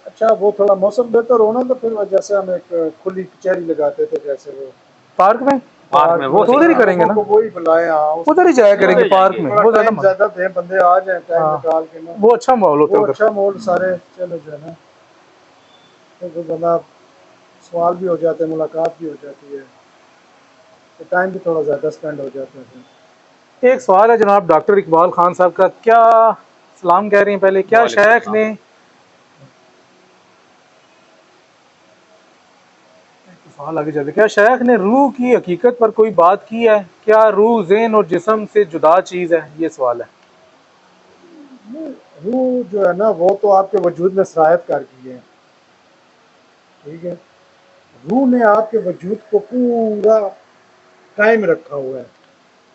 अच्छा, वो थोड़ा मौसम बेहतर होना तो फिर जैसे हम एक खुली कचहरी लगाते थे, जैसे वो पार्क में, पार्क में वो तो सही उधर ही है। करेंगे लोगों ना, को वही बुलाए, हाँ उधर ही जाया नहीं करेंगे उधर पार्क जाएंगे। में, थोड़ा वो ज्यादा टाइम ज्यादा दे, बंदे आ जाए टाइम हाँ, निकाल के ना, वो अच्छा माहौल होता वो है उधर। अच्छा माहौल सारे चले जो है ना, तो बंदा सवाल भी हो जाते हैं, मुलाकात भी हो जाती है, तो टाइम भी थोड़ा ज़्यादा स्पेंड हो जाता है फिर। एक सवाल है जनाब डॉक्टर इकबाल खान साहब का, क्या सलाम कह रही हैं पहले, क्या वालेकुम शेख अस्सलाम। ने, सवाल आगे चलते, क्या शेख ने रूह की हकीकत पर कोई बात की है, क्या रूह ज़हन और जिस्म से जुदा चीज़ है, ये सवाल है। रूह जो है ना वो तो आपके वजूद में सरायत कर गई है, ठीक है। रूह ने आपके वजूद को पूरा कायम रखा हुआ है,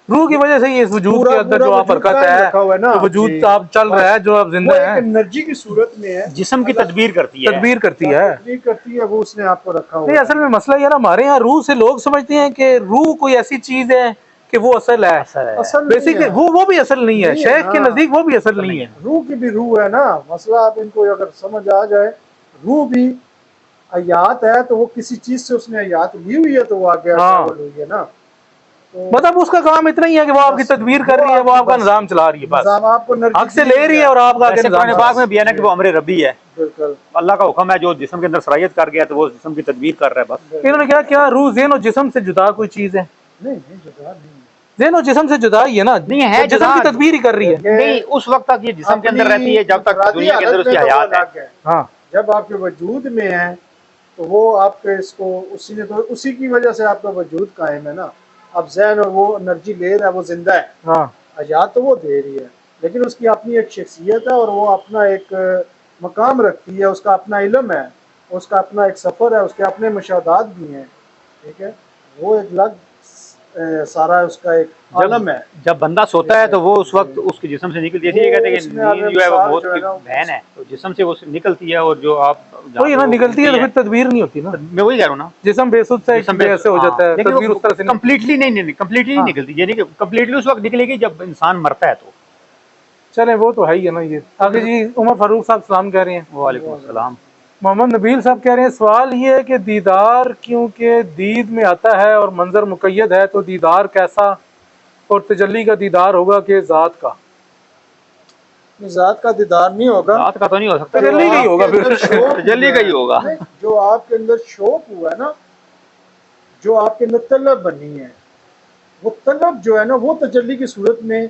रूह की वजह से ही इस वजूद के पूरा अंदर पूरा जो आप वजूद हरकत कायम है, रखा हुआ है ना जो जी। वजूद आप चल रहा है, बस जो आप वो जिंदा एक है, एनर्जी की सूरत में है, जिस्म की अल्लाह तदबीर करती है। तदबीर करती है। तकदीर करती है, वो उसने आपको रखा नहीं, हुआ है। असल में मसला ये ना, हमारे यहाँ रूह से लोग समझते हैं कि रूह कोई ऐसी चीज है कि वो असल है, असर है। असल नहीं बेसिकली है, वो भी असल नहीं है, नहीं है शेख ना, के नजदीक वो भी असल असल नहीं नहीं है। है। रूह की भी रूह है ना, मसला आप इनको अगर समझ आ जाए, रूह भी हयात है, तो वो किसी चीज से उसने हयात ली हुई है, तो वो आगे हाँ, ट्रैवल हुई है ना, तो मतलब उसका काम इतना ही है कि वो आपकी बस तदबीर वो कर रही है, वो आपकी आपका बस निजाम चला रही है, बस निज़ाम आपको एनर्जी हक से दी ले हुई रही है है, और आपका आगे वैसे निजाम कुरान चला पाक रही में बस भी है ना कि जी, वो अमर रबी है। बिल्कुल अल्लाह का हुक्म है, जो जिस्म के अंदर सरायत कर गया तो वो जिस्म की तदबीर कर रहा है बस। है। इन्होंने कहा क्या रूह ज़हन और जिस्म से जुदा कोई चीज है, नहीं नहीं, जुदा नहीं है। ज़हन और जिस्म से जुदा ही है ना, नहीं वो है जिस्म जुदा। की तदबीर ही कर रही है। नहीं, देखिए, उस वक्त तक ये जिस्म के अपनी अंदर रहती है जब तक इंफरादी दुनिया के अंदर हालत उसकी में तो वो हयात है। अलग है, हाँ, जब आपके वजूद में है तो वो आपके इसको उसी ने, तो उसी की वजह से आपका वजूद कायम है ना। अब जहन और वो एनर्जी ले रहा है, वो जिंदा है, हाँ, हयात तो वो दे रही है, लेकिन उसकी अपनी एक शख्सियत है और वो अपना एक मकाम रखती है, उसका अपना इल्म है, उसका अपना एक सफ़र है, उसके अपने मुशाहदात भी हैं, ठीक है। वो एक अलग सारा उसका एक जब आलम है। जब बंदा सोता है ठीक है तो वो उस वक्त जी। उसके जिस्म से निकलती है। वो ये कहते हैं कि उसमें नींद आगे जो है वो मिसाल मौत जो की है ना, बहन है, तो जिस्म से वो निकलती है, और जो आप जहाँ वही है पे ना, वो निकलती है मिलती तो है। फिर तदबीर नहीं होती ना, तो मैं वही कह रहा हूँ ना, जिस्म बेसुध सा एक जिस्म में ऐसे हो हाँ, जाता है, लेकिन तदबीर वो उस तरह से नहीं होती। कम्प्लीटली नहीं कम्प्लीटली नहीं हाँ, निकलती। यानी कि कम्प्लीटली उस वक्त निकलेगी जब इंसान मरता है तो। चले वो तो है ही है ना। ये तो आगे फिर जी, उमर फारूक साहब सलाम कह रहे हैं। वालेकुम अस्सलाम। मोहम्मद नबील साहब कह रहे हैं, सवाल ये है कि दीदार क्योंकि दीद में आता है और मंजर मुकय्यद है, तो दीदार कैसा और तजल्ली का दीदार होगा कि ज़ात का, ज़ात का दीदार नहीं होगा, रात का तो नहीं हो सकता, जो तजल्ली का ही आपके होगा अंदर फिर। शौक जल्दी हुआ का है, ही होगा। नहीं, जो आपके अंदर शौक हुआ है ना, जो आपके अंदर तलब बनी है, वो तलब जो है ना, वो तजल्ली की सूरत में,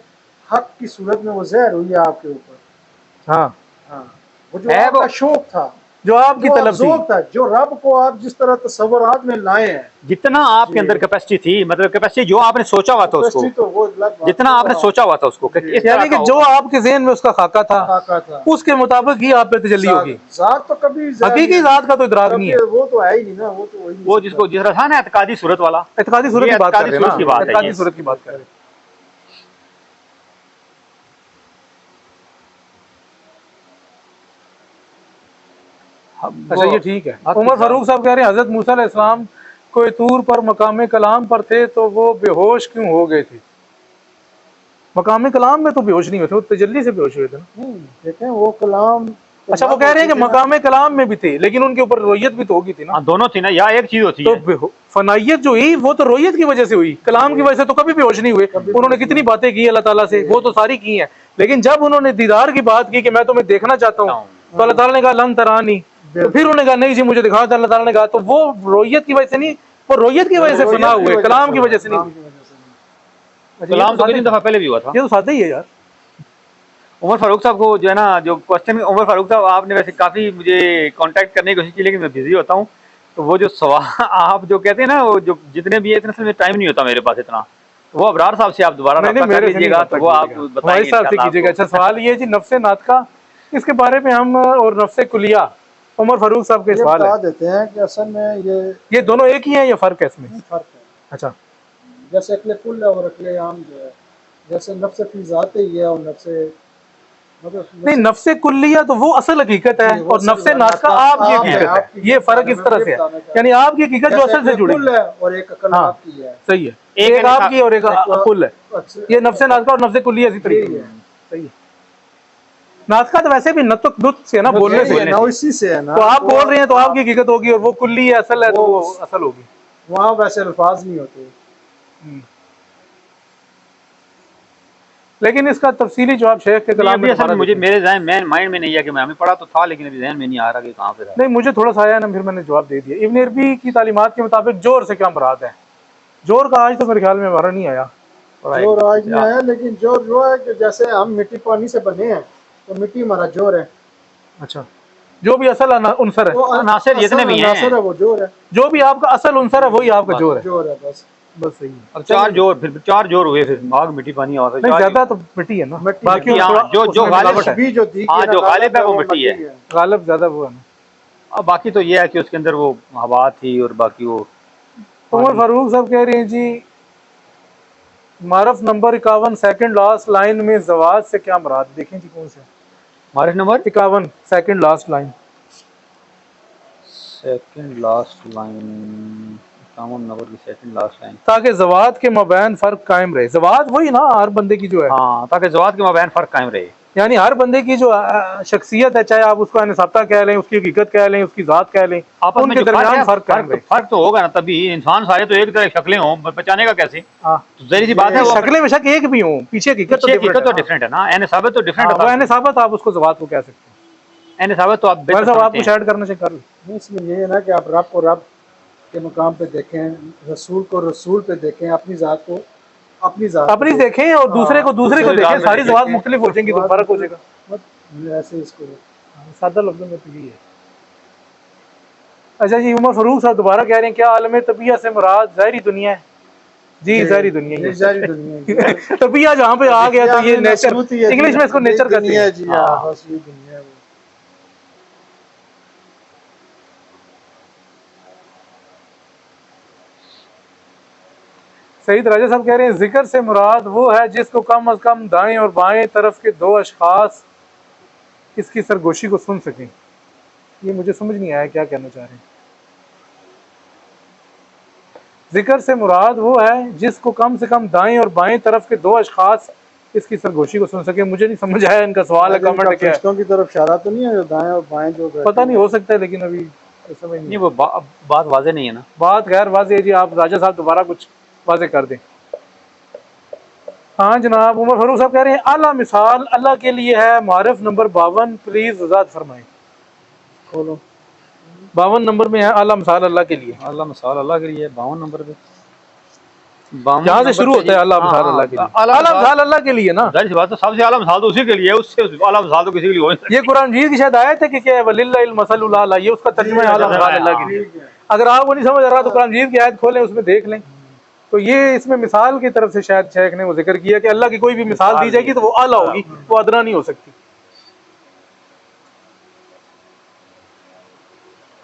हक की सूरत में वो ज़हर हुई है आपके ऊपर। हाँ, हाँ, वो जो है वो आपका शौक था, जो आपकी जो आप तलब थी, ज़ौक़ था, जो रब को आप जिस तरह तसव्वुरात में लाए हैं जितना आपके जी, अंदर कैपेसिटी थी, मतलब कैपेसिटी जो आपने सोचा हुआ था उसको, कैपेसिटी तो वो अलग बात जितना है, आपने सोचा हुआ था उसको कि जी, इस तरह यानी का कि जो होगा। आपके ज़हन में उसका खाका था, खाका था, उसके मुताबिक ही आप पे तजल्ली ज़ात होगी। ज़ात तो कभी ज़ाहिर नहीं हकीकी है, ज़ात का तो इदराक नहीं है। वो तो है ही नहीं ना, वो तो हो ही नहीं वो सकता। जिसको जिस तरह था ना एतकादी सूरत वाला, एतकादी सूरत ये की बात कर एतकादी रहे हैं सूरत की ना, बात है एतकादी ये। सूरत की बात कर रहे हैं। अच्छा, ये ठीक है। उमर फारूक साहब कह रहे हैं, हजरत मूसा अलैहिस्सलाम कोई तूर पर मकाम कलाम पर थे तो वो बेहोश क्यों हो गए थे? मकाम कलाम में तो बेहोश नहीं हुए थे, वो तजल्ली से बेहोश हुए थे ना। देखें वो कलाम तो अच्छा, वो कह रहे हैं कि मकाम कलाम में भी थे, लेकिन उनके ऊपर रोयत भी तो होगी थी ना। हाँ, दोनों थी ना, या एक चीज होती है। तो फनाइयत जो हुई वो तो रोयत की वजह से हुई, कलाम की वजह से तो कभी बेहोश नहीं हुए। उन्होंने कितनी बातें की अल्लाह ताला से, वो तो सारी की हैं, लेकिन जब उन्होंने दीदार की बात की कि मैं तुम्हें देखना चाहता हूँ, तो अल्लाह ताला ने कहा लन तरानी, तो फिर उन्होंने कहा नहीं जी मुझे दिखा दो। अल्लाह ताला ने कहा तो वो रोयत की वजह से नहीं, वो रोयत की वजह से फना हुए, कलाम की वजह से नहीं हुए। कलाम तो कितनी दफा पहले भी हुआ था। ये तो सादा ही है यार। उमर फारूक साहब को जो है ना, जो क्वेश्चन, उमर फारूक साहब आपने वैसे काफ़ी मुझे कांटेक्ट करने की कोशिश की, लेकिन मैं बिजी होता हूँ। तो वो जो सवाल आप जो कहते हैं ना, वो जो जितने भी है, इतना में टाइम नहीं होता मेरे पास इतना। तो वो अबरार साहब से आप दोबारा नहीं रब्ता कर मेरे से नहीं लीजिएगा, तो वो आप हमारे बताएंगे साहब से इंशाल्लाह कीजिएगा। आपको। अच्छा, सवाल ये जी, नफ्से नातका, इसके बारे में हम और नफ्से कुलिया, उमर फारूक साहब के ये सवाल बता है, देते हैं कि असल में ये दोनों एक ही हैं या फर्क है इसमें? फर्क है। अच्छा, जैसे अक्ल कुल है और अक्ल आम जो है, जैसे नफ्स फी ज़ात ही है और नफ्स नहीं, नफ्से कुल्लिया तो वो असल हकीकत है, और नफ्से नातका आपकी हकीकत है। ये फर्क इस तरह से है, यानी आपकी हकीकत जो असल से जुड़ी है और एक अकल हाँ, आपकी है, सही है, एक आपकी और एक कुल है। ये नफ्से नातका और नफ्से कुल्लिया इसी तरीके है, सही है। नातका तो वैसे भी नतुक नुत से है ना, बोलने से। ना इसी से है ना, तो आप बोल रहे हैं तो आपकी हकीकत होगी, और वो कुल्ली है असल है तो वो असल होगी। वहाँ वैसे अल्फाज नहीं होते। लेकिन इसका तफसीली जवाब शेख के कलाम में असल मुझे मेरे जहन में माइंड में नहीं है कि मैं हमें पढ़ा तो था, लेकिन अभी जहन में नहीं आ रहा कि कहाँ पे था। नहीं, मुझे थोड़ा सा आया ना, फिर मैंने जवाब दे दिया। इब्न अरबी की तालीमात के मुताबिक जोर से क्या मुराद है? जोर का आज तो मेरे ख्याल में हमारा नहीं आया, जोर आज नहीं आया, लेकिन जोर जो है कि जैसे हम मिट्टी पानी से बने हैं तो मिट्टी हमारा जोर है। अच्छा, जो भी असल उनसर है, अनासर जितने भी हैं वो जोर है, जो भी आपका असल उनसर है वही आपका जोर है। जोर है बस सही है। अब चार जोर हुए, फिर आग मिट्टी पानी और नहीं, ज्यादा तो मिट्टी है ना, बाकी जो गालिब भी जो दी जो गालिब है वो मिट्टी है, गालिब ज्यादा वो है ना। अब बाकी तो ये है कि उसके अंदर वो हवा थी और बाकी वो। उमर फारूक साहब कह रहे हैं जी, मारफ नंबर 51 सेकंड लास्ट लाइन में जवाज से क्या मुराद? देखें जी कौन सा मारफ number 51 second last line, second last line, number की सेकंड लास्ट लाइन। ताकि जवाद के मबैन फर्क कायम रहे। जवाद वही ना हर बंदे की जो है, हाँ, ताकि जवाद के मबैन फर्क कायम रहे, यानी हर बंदे की जो शख्सियत है, चाहे आप उसको अनसाब्ता कह लें, उसकी हकीकत कह लें, उसकी जात कह लें, आपस में उनके दरमियान फर्क तो होगा ना, तभी इंसान सारे तो एक तरह शक्लें हों, बचाने का कैसे? हाँ, तो जहरी सी बात है, शक्लें बेशक एक भी हों, पीछे हकीकत तो डिफरेंट है ना। एनसाबत तो डिफरेंट होता है, एनसाबत आप उसको जवाद को कह सकते हैं। एनसाबत तो आप कुछ ऐड करना चाहिए कर लो। इसमें ये है ना कि आप रब को रब के मकाम पे देखें, रसूल को रसूल पे देखें, अपनी जात को अपनी देखें, और दूसरे को दूसरे को देखें। सारी जवाब मुख्तलिफ हो जाएंगी तो फर्क हो जाएगा। ऐसे इसको सादा लफ्ज़ों में तो यही है। अच्छा जी, उमर फारूक साहब दोबारा कह रहे हैं, क्या आलम तबिया से मुराद ज़ाहिरी दुनिया है? जी, ज़ाहिरी दुनिया, ज़ाहिरी दुनिया तबिया जहाँ पे आ गया तो ये नेचर, इंग्लिश में इसको नेचर कहते हैं जी। हाँ, बस ये दुनिया है। सईद राजा साहब कह रहे हैं, जिक्र से मुराद वो है जिसको कम अज कम दाएं और बाएं तरफ के दो अशखास इसकी सरगोशी को सुन सकें। ये मुझे समझ नहीं आया क्या कहना चाह रहे हैं। जिक्र से मुराद वो है जिसको कम से कम दाएं और बाएं तरफ के दो अशखास इसकी सरगोशी को सुन सके। मुझे नहीं समझ आया इनका सवाल है, कमेंट क्या है? की तरफ इशारा तो नहीं है, जो दाएं और बाएं जो पता नहीं, हो सकता है, लेकिन अभी समझ नहीं। वो बात वाज़ेह नहीं है ना। बात गैर वाज़ेह है जी। आप राजा साहब दोबारा कुछ वाज़ेह कर दें। हाँ जनाब, उमर फारूक साहब कह रहे हैं, आला मिसाल अल्लाह के लिए है, मारिफ नंबर 52 प्लीज वजाहत फरमाएं। खोलो, 52 नंबर में है आला मिसाल अल्लाह के लिए। आला मिसाल अल्लाह के लिए 52 नंबर पे, यहाँ से शुरू होता है आला मिसाल अल्लाह के लिए। आला मिसाल अल्लाह के लिए ना, जाहिर सी बात है, सबसे आला मिसाल तो उसी के लिए है, उससे आला मिसाल तो किसी के लिए हो नहीं सकती। ये कुरान मजीद की शायद आयत है कि क्या वलिल्लाहिल मसलुल आला, ये उसका तर्जुमा है आला मिसाल अल्लाह के लिए। अगर आपको नहीं समझ आ रहा तो कुरान मजीद की आयत खोलें, उसमें देख लें। तो ये इसमें मिसाल की तरफ से शायद शेख ने वो जिक्र किया कि अल्लाह की कोई भी मिसाल दी जाएगी तो वो आला होगी, वो अदना नहीं हो सकती।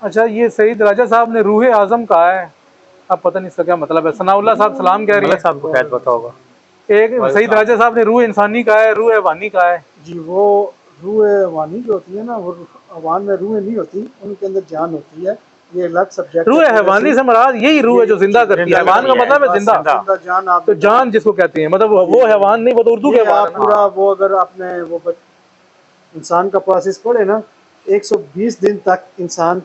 अच्छा, ये सईद राजा साहब ने रूह आजम कहा है, अब पता नहीं इसका क्या मतलब है। सनाउल्लाह साहब सलाम कह रही है, साहब को शायद पता होगा। एक सईद राजा साहब ने रूह इंसानी कहा है, रूह हैवानी कहा है जी। वो रूह हैवानी जो होती है ना, वो हैवान में रूह नहीं होती, उनके अंदर जान होती है, ये अलग सब्जेक्ट। रूह हैवानी से मुराद यही रूह है जो जिंदा करती है। हैवान का मतलब है जिंदा जान। आप तो जान जिसको कहते हैं, मतलब वो हैवान नहीं, वो तो उर्दू के पूरा वो अगर आपने वो इंसान का प्रोसेस पढ़े ना, 120 दिन तक इंसान,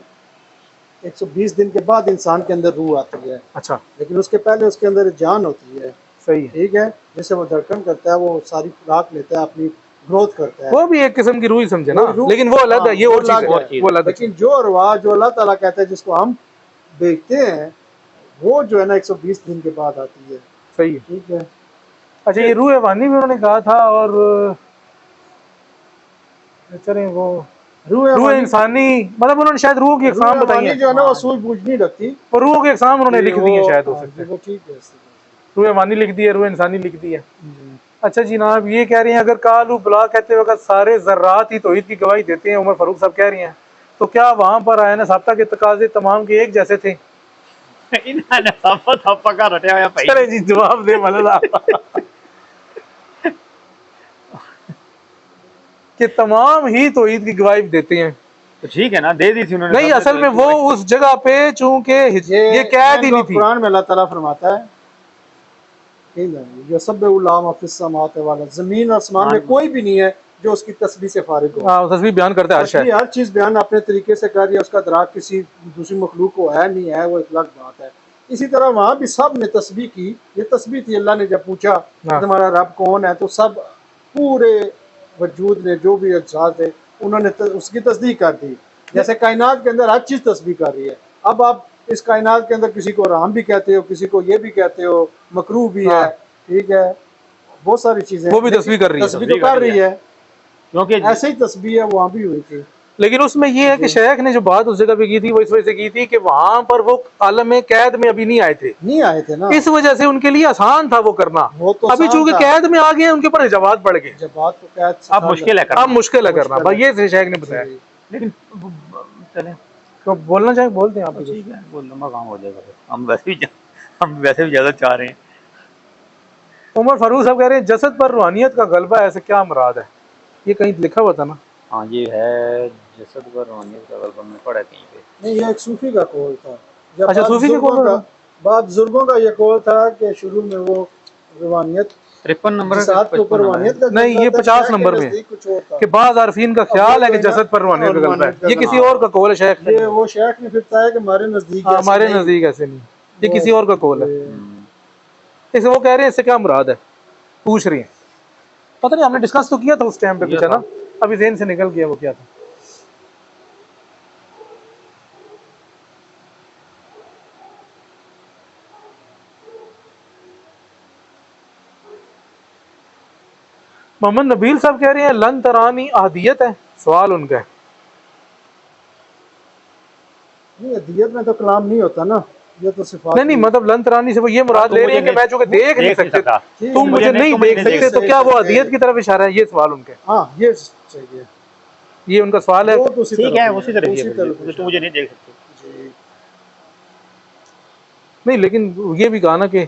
120 दिन के बाद इंसान के अंदर रूह आती है। अच्छा, लेकिन उसके पहले उसके अंदर जान होती है। सही है, ठीक है। जैसे वो धड़कन करता है, वो सारी खुराक लेता है, अपनी ग्रोथ करता है, वो भी एक किस्म की रूह ही समझे ना, लेकिन वो अलग है, ये और चीज है, वो अलग। लेकिन जो अरवाह जो अल्लाह ताला कहता है, जिसको हम देखते हैं, वो जो है ना 120 दिन के बाद आती है। सही है, ठीक है। अच्छा, ये रूह हैवानी भी उन्होंने कहा था, और चलें वो रूह इंसानी, मतलब उन्होंने शायद रूह की अक़साम बताई है, जो है ना वो सूझबूझ नहीं रखती, और रूह की अक़साम उन्होंने लिख दी है, शायद हो सकता है। ठीक है, रूह हैवानी लिख दी है, रूह इंसानी लिख दी है। अच्छा जी जनाब, ये कह रहे हैं, अगर कालू बुला कहते वक्त सारे जर्रात ही तौहीद की गवाही देते हैं, उमर फारूक साहब कह रही हैं, तो क्या वहां पर आयन साब्ता के तकाजे तमाम के एक जैसे थे? चले जी जवाब दे मलला कि तमाम ही तौहीद की गवाही देते हैं। तो ठीक है ना, दे दी थी उन्होंने। नहीं, असल में वो उस जगह पे चूंकि ये कैद ही नहीं थी। कुरान में अल्लाह ताला फरमाता है, ये सब वाला जमीन और आसमान में कोई भी नहीं है जो उसकी तस्बीह से फारिग हो। हाँ, तस्वीर बयान करते हैं हर तस्बीह शय। हर चीज़ बयान अपने तरीके से कर रही है, उसका दराक किसी दूसरी मखलूक को है नहीं है, वो एक अलग बात है। इसी तरह वहाँ भी सब ने तस्बीह की, ये तस्बीह थी। अल्लाह ने जब पूछा हाँ। तुम्हारा रब कौन है, तो सब पूरे वजूद ने जो भी अज्जा थे उन्होंने उसकी तस्दीक कर दी। जैसे कायनात के अंदर हर चीज़ तस्बीह कर रही है। अब आप इस कायनात के अंदर किसी को राम भी कहते हो, किसी को ये भी कहते हो, मकरूह भी है, ठीक है, बहुत सारी चीज़ें, वो भी तस्बीह कर रही है। तस्बीह तो कर रही है, क्योंकि ऐसे ही तस्बीह है वहाँ भी हुई थी। लेकिन उसमें ये है कि शेख ने जो बात उस जगह पे की थी वो इस वजह से की थी कि वहां पर वो आलम कैद में अभी नहीं आए थे, नहीं आए थे ना, इस वजह से उनके लिए आसान था वो करना। वो तो अभी आसान चूंकि था। कैद में आ गए उनके ऊपर हिजाबात बढ़ गए, जब बात तो कैद से अब मुश्किल है करना। अब मुश्किल है करना भाई, ये शेख ने बताया। लेकिन चले तो बोलना चाहे बोलते हैं आप। ठीक है, बोल लंबा काम हो जाएगा फिर। हम वैसे भी ज्यादा चाह रहे हैं। उमर फारूक साहब कह रहे हैं जसद पर रूहानियत का गलबा ऐसे क्या मुराद है, ये कहीं लिखा हुआ था ना? हाँ ये है जसद पर रूहानियत का गलबा में पड़ा कहीं पे। नहीं, ये एक सूफी का कौल था। जब अच्छा, सूफी के कौल था। बाद बुजुर्गों का ये कौल था कि शुरू में वो रूहानियत 53 नंबर जिसात के ऊपर रूहानियत का नहीं, ये 50 नंबर में कुछ और था कि बाज़ आरफीन का ख्याल है कि जसद पर रूहानियत का गलबा है। ये किसी और का कौल है शेख ने, ये वो शेख ने फिर बताया कि हमारे नजदीक हमारे नजदीक ऐसे नहीं, ये किसी और का कौल है। इसे वो कह रहे हैं इससे क्या मुराद है, पूछ रही हैं। पता नहीं, हमने डिस्कस तो किया था उस टाइम पे कुछ है ना, अभी ज़हन से निकल गया वो क्या था। मोहम्मद नबील साहब कह रहे हैं लन तरानी अहदियत है, सवाल उनका है। नहीं, अदियत में तो कलाम नहीं होता ना, ये तो सिफात नहीं मतलब लन तरानी से वो ये मुराद ले रहे हैं कि मैं चूंकि देख नहीं सकते, तुम मुझे नहीं देख सकते, तो क्या वो अहदियत की तरफ इशारा है, ये सवाल उनके। हाँ, ये चाहिए, ये उनका सवाल है। ठीक है, उसी तरह तुम मुझे नहीं देख सकते। नहीं, लेकिन ये भी कहा ना कि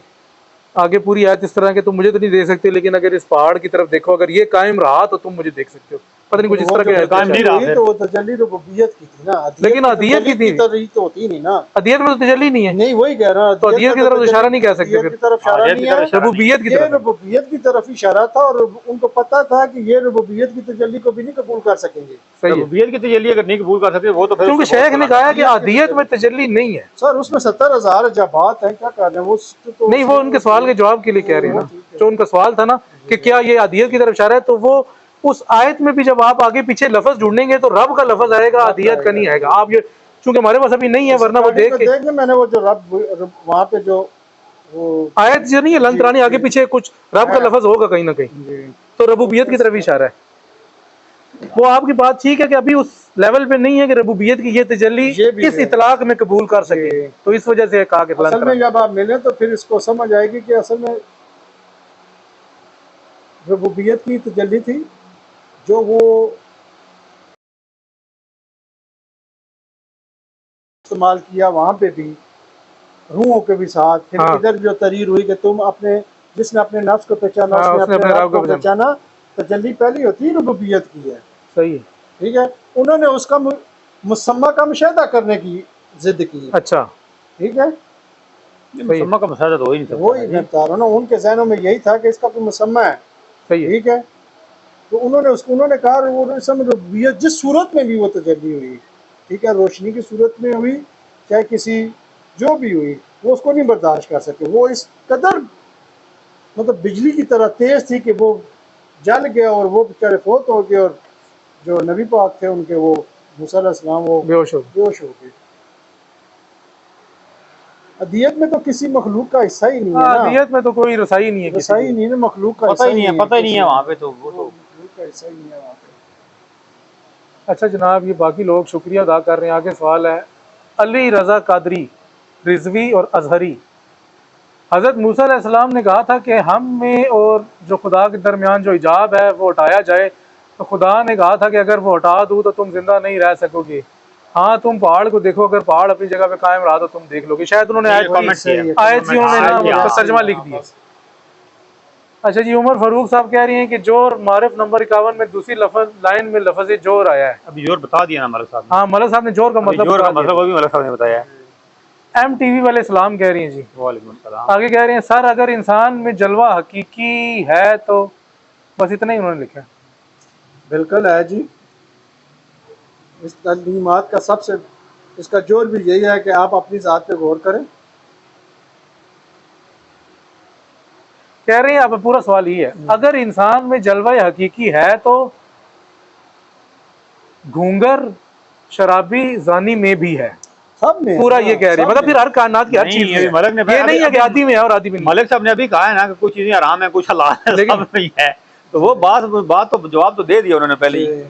आगे पूरी आयत इस तरह के तुम मुझे तो नहीं देख सकते, लेकिन अगर इस पहाड़ की तरफ देखो, अगर ये कायम रहा तो तुम मुझे देख सकते हो। पता नहीं कुछ इस तरह के कायम नहीं रहा, तो वो तजल्ली रुबूबियत की थी ना, लेकिन अदियत की थी तो होती नहीं ना, अदियत में तो तजल्ली नहीं है। नहीं वही कह रहा, तो अदियत की तरफ इशारा नहीं कह सकते, की तरफ इशारा नहीं है, रुबूबियत की ये तरफ। रुबूबियत की तरफ इशारा था, और उनको पता था कि ये रुबूबियत की तजल्ली को भी नहीं कबूल कर सकेंगे। सही है, रुबूबियत की तजल्ली अगर नहीं कबूल कर सकते वो तो फिर क्योंकि शेख ने कहा कि अदियत में तजल्ली नहीं है। सर उसमें 70,000 जबात है, क्या कर रहे हैं वो तो नहीं, वो उनके सवाल के जवाब के लिए कह रहे हैं ना, जो उनका सवाल था ना कि क्या ये अदियत की तरफ इशारा है, तो वो उस आयत में भी जब आप आगे पीछे लफ्ज ढूंढेंगे तो रब का लफ्ज आएगा, अदियत का नहीं आएगा। आप ये चूंकि हमारे पास अभी नहीं है, वरना वो देख के मैंने वो जो रब वहाँ पे जो वो आयत जो नहीं है लन तरानी, आगे पीछे कुछ रब का लफ्ज होगा कहीं ना कहीं, तो रबूबियत की तरफ इशारा है। वो आपकी बात ठीक है कि अभी उस लेवल पे नहीं है कि रबूबियत की ये तजल्ली इस इतलाक में कबूल कर सके, तो इस वजह से कहा कि असल में जब आप मिले तो फिर इसको समझ आएगी कि असल में रबूबियत की तजल्ली थी जो वो इस्तेमाल किया वहाँ पे भी रूहों के भी साथ, फिर इधर जो तरीर हुई कि तुम अपने जिसने अपने नफ्स को पहचाना, उसने अपने रब को पहचाना, तजल्ली पहली होती है रुबूबियत की है। सही है, ठीक है, उन्होंने उसका मुसम्मा का मुशाहिदा करने की जिद की। अच्छा, ठीक है, मुसम्मा का मुशाहिदा तो हो ही नहीं सकता, वही मैं बता रहा हूँ ना, उनके ज़हनों में यही था कि इसका कोई मुसम्मा है। सही है, ठीक है, तो उन्होंने कहा वो रुबूबियत जिस सूरत में भी वो तजल्ली हुई, ठीक है, रोशनी की सूरत में हुई, चाहे किसी जो भी हुई, वो उसको नहीं बर्दाश्त कर सके। वो इस कदर मतलब बिजली की तरह तेज थी कि वो जल गया और वो बेचारे फौत हो गए, और जो नबी पाक थे उनके वो मूसा अलैहिस्सलाम वो बेहोश हो गए। अदियत में तो किसी मखलूक का हिस्सा ही नहीं है ना, अदियत में तो कोई रसाई नहीं है, रसाई नहीं है, मखलूक का पता ही नहीं है, पता ही नहीं है वहाँ पे, तो वो तो मखलूक का हिस्सा ही नहीं है वहाँ पे। अच्छा जनाब, ये बाकी लोग शुक्रिया अदा कर रहे हैं। आगे सवाल है अली रज़ा कादरी, रिजवी और अजहरी। हज़रत मूसा अलैहिस्सलाम ने कहा था कि हम में और जो खुदा के दरमियान जो हिजाब है वो हटाया जाए, तो खुदा ने कहा था कि अगर वो हटा दूँ तो तुम जिंदा नहीं रह सकोगे। हाँ, तुम पहाड़ को देखो, अगर पहाड़ अपनी जगह पे कायम रहा तो तुम देख लोगे। शायद उन्होंने आयत ही उन्होंने तर्जमा लिख दिया। अच्छा जी, उमर फारूक साहब कह रही हैं कि जोर मारिफ नंबर 51 में दूसरी लाइन में लफ्ज़ जोर आया है। अभी जोर बता दिया ना मलक साहब ने। हाँ, मलक साहब ने जोर का मतलब वो भी मलक साहब ने बताया है। MTV वाले सलाम कह रही हैं जी, वालेकुम सलाम। आगे कह रहे हैं सर अगर इंसान में जलवा हकीकी है तो, बस इतना ही उन्होंने लिखा। बिल्कुल है जी। इस तालीमात का सबसे इसका जोर भी यही है कि आप अपनी ज़ात पे गौर करें। कह रहे हैं, अब पूरा सवाल ये है, अगर इंसान में जलवा हकीकी है तो घूंगर शराबी जानी में भी है, सब में पूरा ये कह रहे हैं, मतलब फिर हर कायनात की हर नहीं, चीज में है। मलिक ने ये नहीं है कि आदि में है और आदि में नहीं। मलिक साहब ने अभी कहा है ना कि कुछ चीजें हराम है, कुछ हलाल है, लेकिन- सब नहीं है। तो वो बात तो जवाब तो दे दिया उन्होंने पहले ही।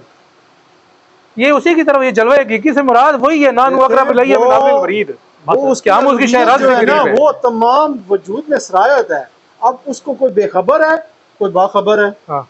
ये उसी की तरफ, ये जलवा हकीकी से मुराद वही है, नान अकरब इलैहि मिन हब्लिल वरीद। वो क्या हम उसकी शहराज जो से है ना, करीब है। वो तमाम वजूद में सरायत है। अब उसको कोई बेखबर है, कोई बाखबर है। हाँ,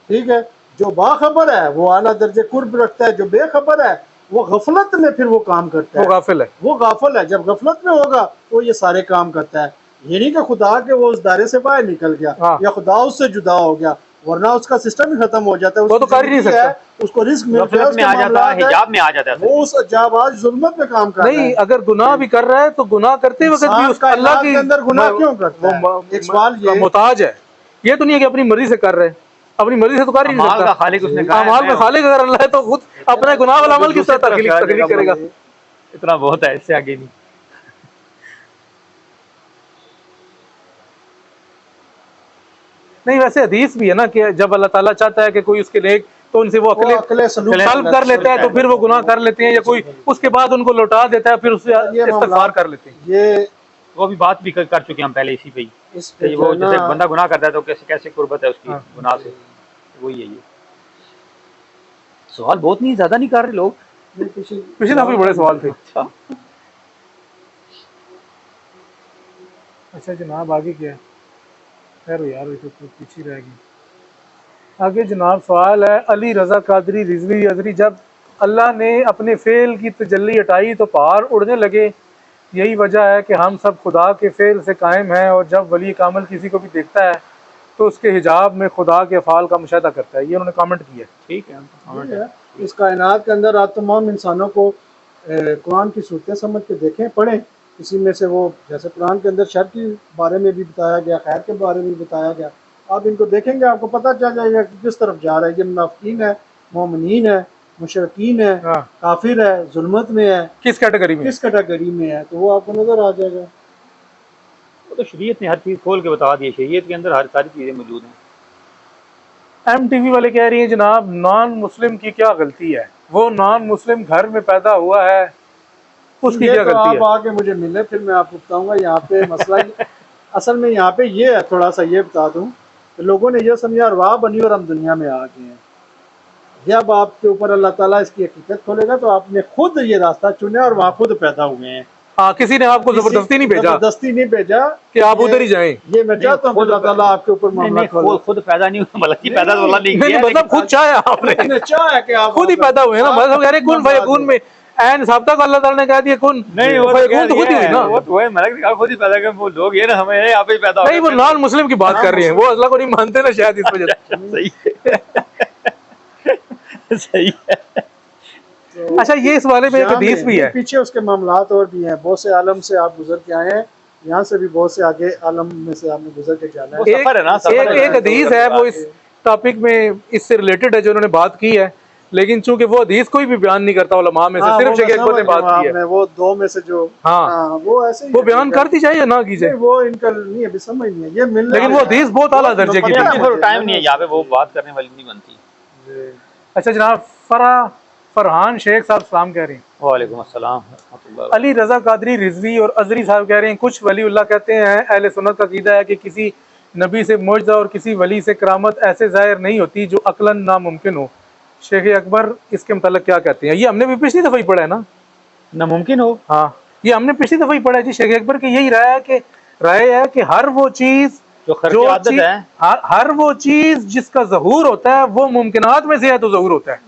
ठीक है, जो बाखबर है वो आला दर्जे कुर्ब रखता है, जो बेखबर है वो गफलत में फिर वो काम करता वो है, गाफिल है। वो गाफिल है। जब गफलत में होगा तो ये सारे काम करता है। ये नहीं कि खुदा के वो उस दायरे से बाहर निकल गया या खुदा उससे जुदा हो गया, वरना उसका सिस्टम ही खत्म हो जाता है। वो तो कर ही नहीं सकता। उसको रिस्क मिलता है, गफलत में आ जाता है, हिजाब में आ जाता है, वो उस जाबाज जुल्मत में काम कर रहा नहीं, है। अगर गुनाह भी कर रहा है तो गुनाह करते वक्त भी इंसान उसका अल्लाह कायनात की के अंदर गुनाह क्यों करता है? एक सवाल ये मोहताज है। ये तो नहीं है कि अपनी मर्जी से कर रहे हैं, अपनी मर्जी से तो कर ही नहीं अमाल का सकता। खालिक उसने कहा है, अमाल में खालिक अगर अल्लाह है तो खुद अपने गुनाह वाला अमल किस तरह तकलीफ करेगा। इतना बहुत है, इससे आगे नहीं। नहीं, वैसे हदीस भी है ना कि जब अल्लाह ताला चाहता है कि कोई उसके नेक, तो उनसे वो अकले सल्ब कर लेता है, तो फिर वो गुनाह कर लेते हैं, या कोई उसके बाद उनको लौटा देता है, फिर उससे इस्तिग़फ़ार कर लेते हैं। ये वो भी बात भी कर चुके हम पहले इसी पे ही। इस पे वो जो है जैसे ना, बंदा गुनाह करता है तो कैसे कैसे कुर्बत है उसकी हाँ। गुनाह से, वही है ये। सवाल बहुत नहीं, ज्यादा नहीं कर रहे लोग। पिछले दफे बड़े सवाल थे। अच्छा, अच्छा जनाब, आगे क्या है? खैर यार, ये तो पीछे रह गई। आगे जनाब सवाल है, अली रज़ा कादरी रिजवी अजरी, जब अल्लाह ने अपने फेल की तजल्ली हटाई तो पहाड़ उड़ने लगे, यही वजह है कि हम सब खुदा के फेल से कायम हैं, और जब वली कामिल किसी को भी देखता है तो उसके हिजाब में खुदा के फ़ाल का मुशाहिदा करता है। ये उन्होंने कमेंट किया। ठीक है, ठीक है। इस कायनात के अंदर आप तमाम इंसानों को कुरान की सूरतें समझ के देखें, पढ़ें। इसी में से वो जैसे कुरान के अंदर शर के बारे में भी बताया गया, खैर के बारे में भी बताया गया। आप इनको देखेंगे आपको पता चल जाएगा कि किस तरफ जा रहा है। ये मुनाफिकीन है, मोमिनीन है, मुशरिकीन है, हाँ, काफिर है, जुल्मत में है, किस कैटेगरी में? किस कैटेगरी में है, तो वो आपको नजर आ जाएगा। वो तो शरीयत ने हर चीज खोल के बता दी है, शरीयत के अंदर हर सारी चीजें मौजूद हैं। MTV वाले कह रही हैं जनाब, नॉन मुस्लिम की क्या गलती है? वो नॉन मुस्लिम घर में पैदा हुआ है, उसकी ये क्या तो गलती आप है? आके मुझे मिले फिर मैं आपको बताऊंगा। यहाँ पे मसला असल में यहाँ पे ये है, थोड़ा सा ये बता दूं कि लोगों ने ये समझा वाह बनी और हम दुनिया में आ गए हैं। जब आपके ऊपर अल्लाह ताला इसकी हकीकत खोलेगा तो आपने खुद ये रास्ता चुना और वहाँ खुद पैदा हुए हैं। हाँ, किसी ने आपको जबरदस्ती नहीं भेजा जबरदस्ती नहीं भेजा कि आप उधर ही जाएं। ये मैं चाहता हूँ अल्लाह ताला आपके ऊपर मामला खोले। खुद पैदा नहीं हुआ, बल्कि पैदा तो अल्लाह ने नहीं, किया, मतलब खुद चाहे आपने, आपने चाहा कि आप खुद ही पैदा हुए ना। मतलब कह रहे कुन फयकून में ऐन साबता को अल्लाह ताला ने कह दिया कुन नहीं, वो फयकून तो खुद ही हुई ना। वो तो है, मलक ने कहा खुद ही पैदा कर। वो लोग ये ना हमें यहाँ पे ही पैदा हो नहीं, वो नॉन मुस्लिम की बात कर रहे हैं, वो अल्लाह को नहीं मानते ना, शायद इस वजह से। सही है। सही है। अच्छा, ये इस वाले में एक हदीस भी है। पीछे उसके मामलात और भी हैं, बहुत से आलम से आप गुजर के आए हैं, यहाँ से भी बहुत से आगे आलम में से आपने गुजर के जाना है। सफर है ना, सफर है। एक हदीस है, वो इस टॉपिक में इससे रिलेटेड है जो उन्होंने बात की है, लेकिन चूंकि वो हदीस कोई भी बयान नहीं करता उलमा में से, हाँ, सिर्फ वो शेख अकबर ने बात की है। आपने वो दो में से जो हाँ, वो ऐसे ही वो बयान कर दी जाए या ना की जाए, नहीं, वो इनका नहीं अभी समझ नहीं है ये मिल। लेकिन वो हदीस बहुत आला दर्जे की थी। टाइम नहीं है यहाँ पे वो बात करने वाली नहीं बनती। अच्छा जनाब, फरहान शेख साहब सलाम कह रहे हैं, वालेकुम अस्सलाम। अली रज़ा कादरी रिजवी और अजरी साहब कह रहे हैं, कुछ वलीउल्लाह कहते हैं अहले सुन्नत का अकीदा है कि किसी नबी से मुजज़ा और किसी वली से करामत ऐसे ज़ाहिर नहीं होती जो अक्लन नामुमकिन हो। शेख अकबर इसके मतलब क्या कहते हैं? ये हमने भी पिछली दफ़ा ही पढ़ा है ना, नामुमकिन हो। हाँ, ये हमने पिछली दफ़ा ही पढ़ा है जी। शेख अकबर की यही राय है कि हर वो चीज़ जो आदत है, हर वो चीज़ जिसका ज़हूर होता है वो मुमकिनात में से है तो ज़हूर होता है।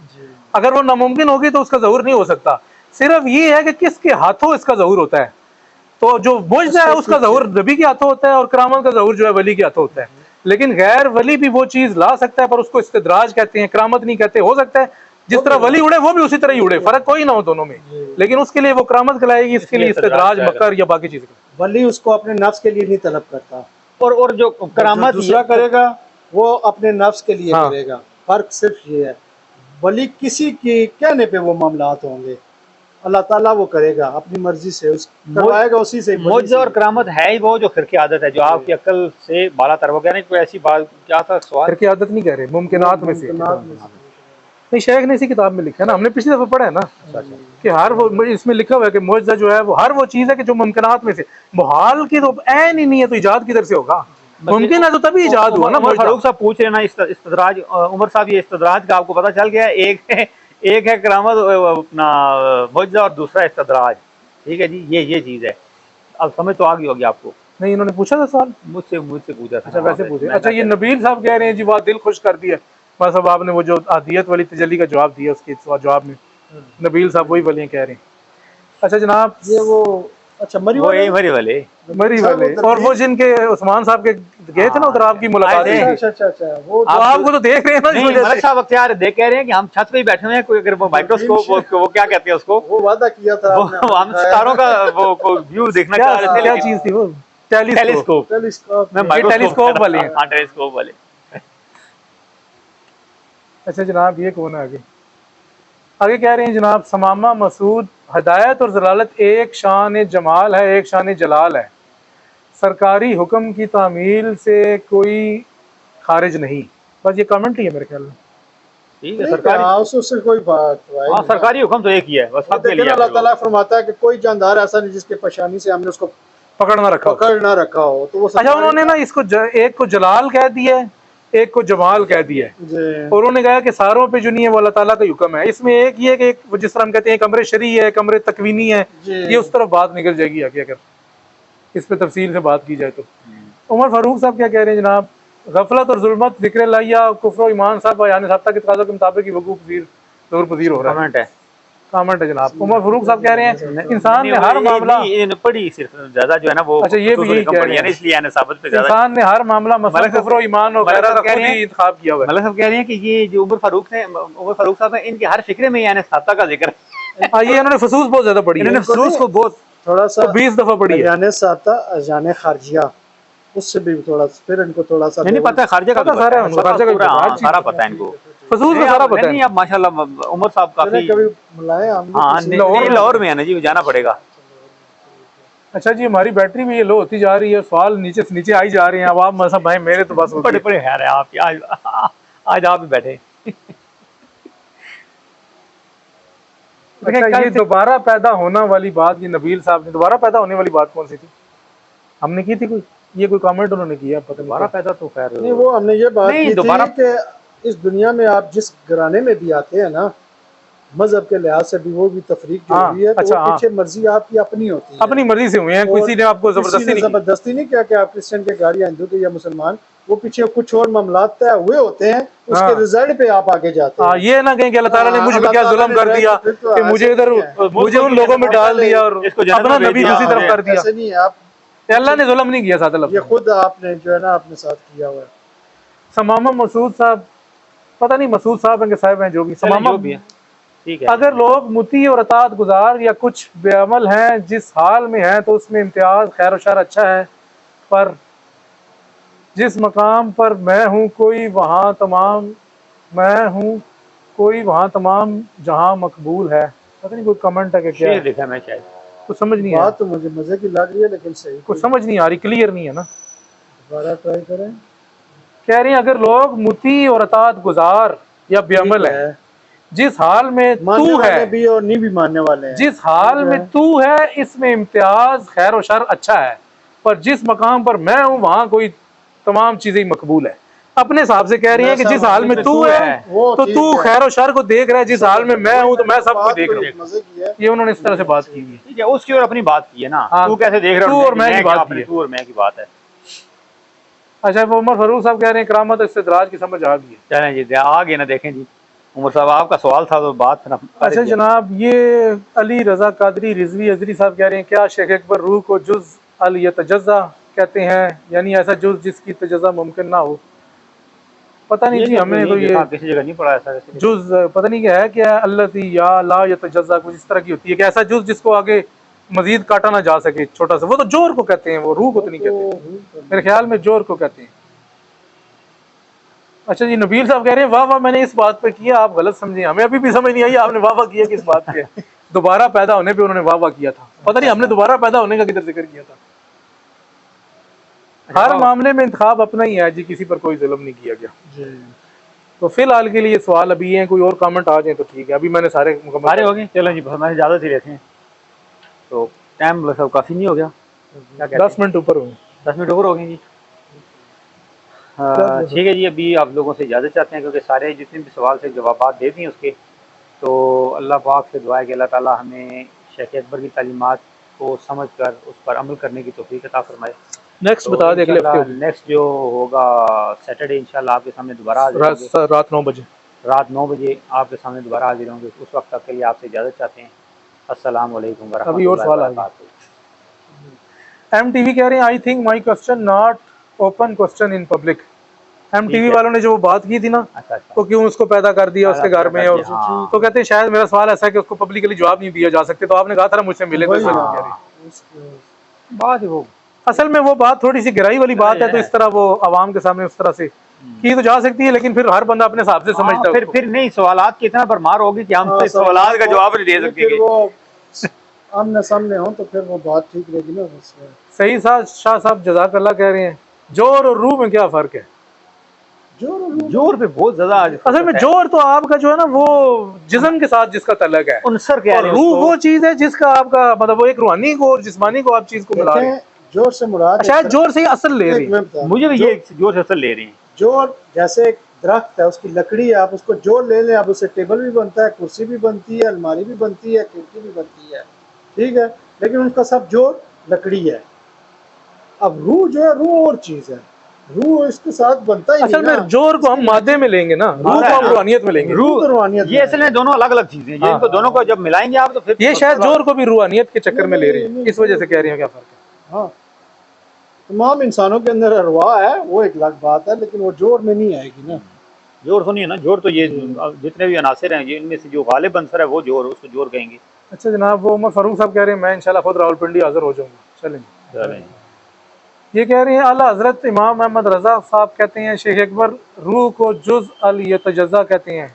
अगर वो नामुमकिन होगी तो उसका ज़हूर नहीं हो सकता। सिर्फ ये है कि किसके हाथों इसका ज़हूर होता है। तो जो मुजज़ा है उसका ज़हूर नबी के हाथों होता है, और करामत का ज़हूर जो है वली के हाथों होता है। लेकिन गैर वली भी वो चीज़ ला सकता है, पर उसको इस्तिद्राज कहते हैं, करामत नहीं कहते। हो सकता है जिस तरह वली उड़े वो भी उसी तरह ही उड़े, फर्क कोई ना हो दोनों में, लेकिन उसके लिए वो करामत कहलाएगी, इसके लिए इस्तिद्राज, मकर या बाकी चीज़ें। वली उसको अपने नफ्स के लिए नहीं तलब करता, और जो करामत दूसरा करेगा वो अपने नफ्स के लिए करेगा। फर्क सिर्फ ये है। वली किसी के कहने पे वो मामलात होंगे, अल्लाह ताला वो करेगा अपनी मर्जी से, उस करवाएगा उसी से। मुझ और करामत है ही वो जो फिर की आदत है, जो आपकी अकल से बाला तर हो गया। नहीं कोई ऐसी बात, क्या था सवाल? फिर की आदत नहीं कह रहे, मुमकिनात में से। नहीं, शेख ने इसी किताब में लिखा है ना, हमने पिछली दफा पढ़ा है ना कि हर वो, इसमें लिखा हुआ है कि मुआजिज़ा जो है वो हर वो चीज है कि जो मुमकिनात में से, मुहाल की तो ऐन ही नहीं है, तो इजाद किधर से होगा? मुमकिन है तो तभी इजाद हुआ ना। उमर फारूक साहब पूछ रहे ना इस्तदराज, उमर साहब ये इस्तदराज का आपको पता चल गया? एक है करामत अपना मुआजिज़ा और दूसरा इस्तदराज, ठीक है जी, ये चीज है। अब समझ तो आ गई होगी आपको। नहीं, इन्होंने पूछा था सवाल, मुझसे पूछा था। अच्छा वैसे पूछे। अच्छा, ये नबील साहब कह रहे हैं जी बात दिल खुश कर दिया बस। अब आपने वो जो आदियत वाली तजल्ली का जवाब दिया, उसके जवाब में नबील साहब वही वलियां कह रहे हैं। अच्छा जनाब, ये वो अच्छा मरी वाले और वो जिनके उस्मान साहब के गए थे ना उधर आपकी मुलाकात है। अच्छा वो तो आपको तो देख रहे हैं ना इस वजह से। साहब अख्तियार देख कह रहे हैं कि हम छत पे ही बैठे हुए हैं, कोई अगर वो माइक्रोस्कोप वो क्या कहते हैं उसको, वो वादा किया था हम सितारों का वो व्यू देखना चाह रहे थे। क्या चीज थी वो? टेलीस्कोप वाले हैं। हाँ, टेलीस्कोप वाले। अच्छा जनाब, ये कौन है आगे कह रहे हैं जनाब, समामा मसूद, हदायत और जलालत एक शान जमाल है, एक शान जलाल है, सरकारी हुक्म की तामील से कोई खारिज नहीं। बस ये कमेंट ही है मेरे ख्याल में। ठीक है, सरकारी उससे कोई बात, हाँ, सरकारी हुक्म तो एक ही है बस, सबके लिए। अल्लाह ताला फरमाता है कि कोई जानदार ऐसा नहीं जिसके परेशानी से हमने उसको पकड़ ना रखा हो। तो वो अच्छा, उन्होंने ना इसको एक को जलाल कह दिया है, एक को जमाल कह दिया है, और उन्होंने कहा कि सारों पे जो नहीं है वो अल्लाह ताला का हुक्म है। इसमें एक ये कि एक जिस तरह हम कहते हैं कमरे शरी है, कमरे तकवीनी है, ये उस तरफ बात निकल जाएगी आगे अगर इस पे तफसील से बात की जाए तो। उमर फारूक साहब क्या कह रहे हैं जनाब, गफलत और जुल्मत, ज़िक्र लाया, कुफ्र और ईमान साहब यानी साहब के तकाज़ों के मुताबिक ही वकूफ़ ज़रूर हो रहा है। कमेंट है जनाब। उमर फारूक साहब कह रहे हैं इंसान ने हर मामला पढ़ी सिर्फ ज्यादा जो है ना वो, अच्छा ये भी यही कह रहे हैं, इसलिए साबित पे ज्यादा इंसान ने हर मामला मसला कुफ्र और ईमान और गैरत का खुद ही इंतखाब किया हुआ है। मतलब सब कह रहे हैं कि ये जो उमर फारूक साहब है, इनके हर फिक्रे में यानी साता का जिक्र है। ये इन्होंने फसूस बहुत ज्यादा पढ़ी है, इन्होंने फसूस को बहुत थोड़ा सा 20 दफा पढ़ी है। यानी साता अजाने खारजिया, उससे भी थोड़ा फिर इनको थोड़ा सा नहीं पता, खारजा का सारा है उनको, खारजा का सारा पता है इनको, फसूस का सारा पता है। नहीं, अब माशाल्लाह उमर साहब काफी कभी बुलाए हम। हाँ, लाहौर में है ना जी, जाना पड़ेगा। अच्छा जी, हमारी बैटरी भी ये लो होती जा रही है, सवाल नीचे से नीचे आई जा रहे हैं। अब आप मतलब भाई मेरे तो बस बड़े बड़े खैर है आप आज आप भी बैठे। अच्छा, ये दोबारा पैदा होना वाली बात, ये नबील साहब ने दोबारा पैदा होने वाली बात कौन सी थी? हमने की थी कोई, ये कोई कमेंट उन्होंने किया, पता दोबारा पैदा तो खैर नहीं, वो हमने ये बात की थी कि इस दुनिया में आप जिस घराने में भी आते हैं ना, मजहब के लिहाज से भी वो भी तफरीक जो हुई है, तो अच्छा, पीछे मर्जी आपकी अपनी होती है, अपनी मर्जी से हुए हैं, किसी ने आपको जबरदस्ती नहीं किया कि आप क्रिश्चियन के गाड़ी, हिंदू के या मुसलमान, वो पीछे कुछ और मामला तय हुए होते हैं, उसके रिजल्ट पे आप आगे जाते हैं। ये ना कहें कि अल्लाह ताला ने मुझ पे क्या जुल्म कर दिया कि मुझे इधर मुझे उन लोगों में डाल दिया और अपना नबी दूसरी तरफ कर दिया। ऐसे नहीं है, आप अल्लाह ने जुल्म नहीं किया साथ, ये खुद आपने जो है ना अपने साथ किया हुआ है। समामा मसूद साहब, पता नहीं मसूद साहब हैं साहब हैं जो भी, समामा भी है, ठीक है। अगर लोग मुती और अतात गुजार या कुछ बेअमल हैं, जिस हाल में हैं तो उसमें इम्तियाज खैर शर अच्छा है, पर जिस मकाम पर मैं हूँ कोई वहाँ तमाम जहाँ मकबूल है। पता नहीं कोई कमेंट है कि क्या लिखा मैं शायद कुछ समझ नहीं बात तो मुझे मजे की लग रही है लेकिन सही कुछ समझ नहीं आ रही, क्लियर नहीं है ना, दोबारा ट्राई करें। कह रही हैं अगर लोग मुती और अतात गुजार या बेअमल है, जिस हाल में तू है भी और नहीं भी मानने वाले हैं, जिस हाल में तू है इसमें इम्तियाज खैर और शर अच्छा है, पर जिस मकाम पर मैं हूँ वहाँ कोई तमाम चीजें मकबूल है। अपने हिसाब से कह रही है कि जिस हाल में तू है तो तू खैर और शर को देख रहा है, जिस हाल में मैं हूँ तो मैं सबको देख रहा हूँ। ये उन्होंने इस तरह से बात की है, ठीक है, उसकी और अपनी बात की है ना, तू कैसे देख रहा है, तू और मैं की बात की, तू और मैं की बात है। अच्छा, वो उमर फारूक साहब कह रहे हैं करामत इस्तिदराज की समझ आ गई है। चलें जी, आ गए ना, देखें जी उमर साहब आपका सवाल था तो बात ना। अच्छा जनाब, ये अली रजा कादरी रिजवी अजरी साहब कह रहे हैं क्या शेख अकबर रूह को जुज अल यतजज़ा कहते हैं, यानी ऐसा जुज जिसकी तजज़ा मुमकिन ना हो? पता नहीं जी, हमें तो ये किसी जगह नहीं पढ़ा ऐसा जुज, पता नहीं क्या है, क्या अल्लती या ला यतजज़ा कुछ इस तरह की होती है कि ऐसा जुज जिसको आगे मजीद काटा ना जा सके, छोटा सा, वो तो जोर को कहते हैं, वो रूह को तो नहीं कहते, मेरे ख्याल में जोर को कहते हैं। अच्छा जी, नबील साहब कह रहे हैं वाह वाह मैंने इस बात पे किया, आप गलत समझे, हमें अभी भी समझ नहीं आई आपने वाह वाह किया किस बात पे। दोबारा पैदा होने पे उन्होंने वाह वाह किया था, पता नहीं हमने दोबारा पैदा होने का किधर जिक्र किया था। हर मामले में इंतखाब अपना ही है जी, किसी पर कोई जुल्म नहीं किया गया जी। तो फिलहाल के लिए सवाल अभी है, कोई और कमेंट आ जाए तो ठीक है, अभी मैंने सारे मुकम्मल सारे हो गए, चलो जी हमारे ज़्यादा ही रहते हैं तो टाइम सब काफ़ी नहीं हो गया, क्या कहते 10 मिनट ऊपर हुए। 10 मिनट ओवर हो गए जी। ठीक है जी, अभी आप लोगों से इजाज़त चाहते हैं क्योंकि सारे जितने भी सवाल से जवाब दे दिए उसके, तो अल्लाह पाक से दुआ है कि अल्लाह ताला हमें शेख अकबर की तालीमात को समझ कर उस पर अमल करने की तौफीक अता फरमाए। नेक्स्ट तो बता दे अगले हफ्ते नेक्स्ट जो होगा सैटरडे इंशाल्लाह आपके सामने दोबारा हाजिर होंगे, रात 9 बजे, रात 9 बजे आपके सामने दोबारा हाजिर होंगे। उस वक्त तक के लिए आपसे इजाज़त चाहते हैं। अस्सलाम वालेकुम व अभी और सवाल आ रहमतुल्लाहि व बरकातहू। MTV कह रहे हैं I think my question not open question in public. MTV वालों ने जो बात की थी ना, अच्छा तो क्यों उसको पैदा कर दिया उसके घर में, और हाँ। तो कहते हैं शायद मेरा सवाल ऐसा है कि उसको पब्लिकली जवाब नहीं दिया जा सकते, तो आपने कहा था मुझसे मिले तो वही इसलिए हाँ। कह रहे हैं। बात है वो असल में वो बात थोड़ी सी गहराई वाली बात है, तो इस तरह वो आवाम के सामने उस तरह से की तो जा सकती है, लेकिन फिर हर बंदा अपने हिसाब से समझता है उसको। फिर नहीं सवालात की इतना भरमार होगी कि हम हाँ, सवालात का जवाब नहीं दे फिर सकेंगे। वो आमने सामने हो तो फिर वो बात ठीक रहेगी ना। बस सही शाह साहब जज़ाकल्लाह कह रहे हैं जोर और रूह में क्या फर्क है। जोर पे बहुत ज्यादा असल में जोर तो आपका जो है ना वो जिस्म के साथ जिसका तल्लक है, उनसर कह और रहे हैं रूह उसको। वो चीज है जिसका आपका मतलब वो एक रूहानी को और जिस्मानी को आप चीज को मिला रहे हैं। जोर से मुराद शायद जोर से ही असल ले रही है। मुझे भी ये जोर से असल ले रही है। जोर जैसे एक दरख्त है, उसकी लकड़ी है, आप उसको जोर ले लें, आप उससे टेबल भी बनता है, कुर्सी भी बनती है, अलमारी भी बनती है, खिड़की भी बनती है, ठीक है, लेकिन उसका सब जोर लकड़ी है। अब रूह जो है, रूह और चीज है, रूह इसके साथ बनता ही असल नहीं में जोर को हम मादे में लेंगे ना, रूह को हम रूहानियत में लेंगे। रूह तो रूहानियत ये असल में दोनों अलग अलग चीजें हैं, इनको दोनों को जब मिलाएंगे आप तो फिर ये शायद जोर को भी रूहानियत के चक्कर में ले रहे हैं, इस वजह से कह रही हैं क्या फर्क है। हाँ, तमाम इंसानों के अंदर अरवा है, वो एक अलग बात है, लेकिन वो जोर में नहीं आएगी ना। जोर सुनिए ना, जोर तो ये जितने भी अनासिर हैं इनमें से जो गालिब अंसर है वो जोर, उसको जोर कहेंगे। अच्छा जनाब, वो उमर फारूक साहब कह रहे हैं मैं इंशाल्लाह खुद रावलपिंडी हाजिर हो जाऊंगा। चलेंगे। ये कह रहे हैं आला हजरत इमाम अहमद रजा साहब कहते हैं शेख अकबर रूह को जुज अल यतजज़ा कहते हैं।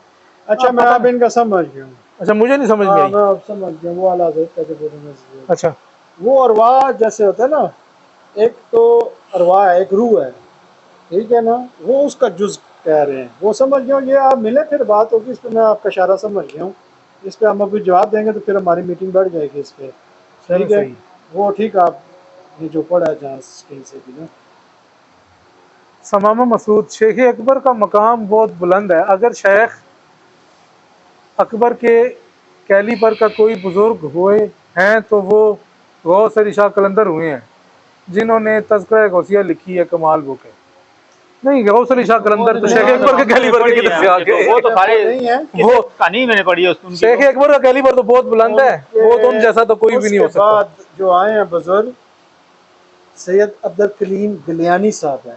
अच्छा, मैं अब इनका समझ गया हूँ। अच्छा, मुझे नहीं समझ में आई। मैं अब समझ गया, वो आला हज़रत का जो बोलने से। अच्छा, वो अरवा जैसे होता है ना, एक तो अरवा है, एक रूह है, ठीक है ना, वो उसका जुज कह रहे हैं, वो समझ गया हूँ। ये आप मिले फिर बात होगी, इस पर मैं आपका इशारा समझ गया हूँ। इस पर हम अभी जवाब देंगे तो फिर हमारी मीटिंग बढ़ जाएगी इस पर, ठीक है। वो ठीक, आप ये जो पढ़ा है जहाँ कहीं से भी ना। समामा मसूद, शेख अकबर का मकाम बहुत बुलंद है, अगर शेख अकबर के कैलिबर का कोई बुजुर्ग हुए हैं तो वो गौस अली शाह कलंदर हुए हैं जिन्होंने तज़किरा गौसिया लिखी है, कमाल बुक है। नहीं, गौस अली शाह कलंदर तो शेख अकबर के कैलिबर के किधर से आ गए? वो तो सारे नहीं है, वो कहानी मैंने पढ़ी है उसकी। शेख अकबर का कैलिबर तो बहुत बुलंद है, वो तो उन जैसा तो कोई भी नहीं हो सकता। बाद जो आए हैं बुजुर्ग सैयद अब्दुल करीम गिलानी साहब है,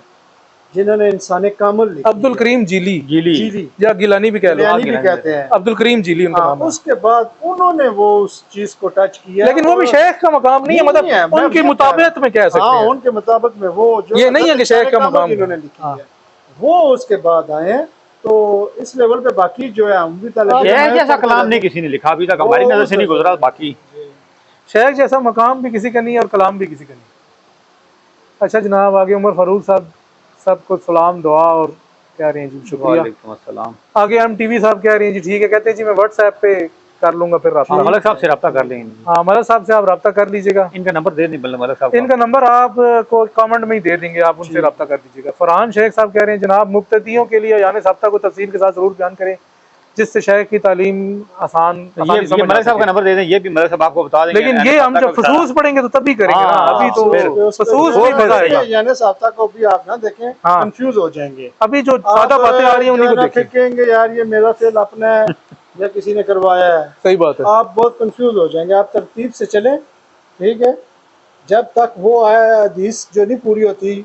जिन्होंने इंसान कामिल लिखी। अब्दुल करीम जीली जीली या गिलानी भी कह लो, गिलानी भी कहते हैं। अब्दुल करीम जीली उनका नाम है। उसके बाद उन्होंने वो उस चीज को टच किया, लेकिन वो भी शेख का मकाम नहीं है, मतलब उनकी मुताबियत में कह सकते हैं। उनके मुताबिक में वो जो ये नहीं है कि शेख का मकाम इन्होंने लिखी है, वो उसके बाद आए हैं। तो इस लेवल पे बाकी जो है हम भी शेख जैसा कलाम नहीं किसी ने लिखा अभी तक, हमारी नजर से नहीं गुजरा। बाकी शेख जैसा मकाम भी किसी का नहीं है और कलाम भी किसी का नहीं। अच्छा जनाब, आगे उमर फारूक साहब सबको सलाम दुआ और कह रहे हैं जी शुक्रिया। अस्सलाम। आगे MTV साहब कह रहे हैं जी ठीक है, कहते हैं जी मैं व्हाट्सएप पे कर लूंगा फिर रब्ता। मलक साहब से रब्ता कर लेंगे। हाँ, मलक साहब से आप रब्ता कर लीजिएगा। इनका नंबर दे दें मलक साहब, इनका नंबर आप को कमेंट में ही दे देंगे, आप उनसे रब्ता कर दीजिएगा। फरहान शेख साहब कह रहे हैं जनाब मुब्तदियों के लिए यानी साब्ता को तफसील के साथ जरूर बयान करें जिससे शेख की तालीम आसान ये मलक साहब का नंबर दे दें, ये भी मलक साहब आपको बता देंगे। लेकिन ये हम जब फसूस पढ़ेंगे तो तभी करेंगे ना, अभी तो फसूस नहीं मजा आएगा। यानी साफ्ता को भी आप ना देखें, कंफ्यूज हो जाएंगे। अभी जो सादा बातें आ रही हैं उन्हीं को देखें। कहेंगे यार ये मेरा फेल अपना है या किसी ने करवाया है, सही बात है, आप बहुत कंफ्यूज हो जाएंगे। आप तरतीब से चलें, ठीक है। जब तक वो है हदीस जो नहीं पूरी होती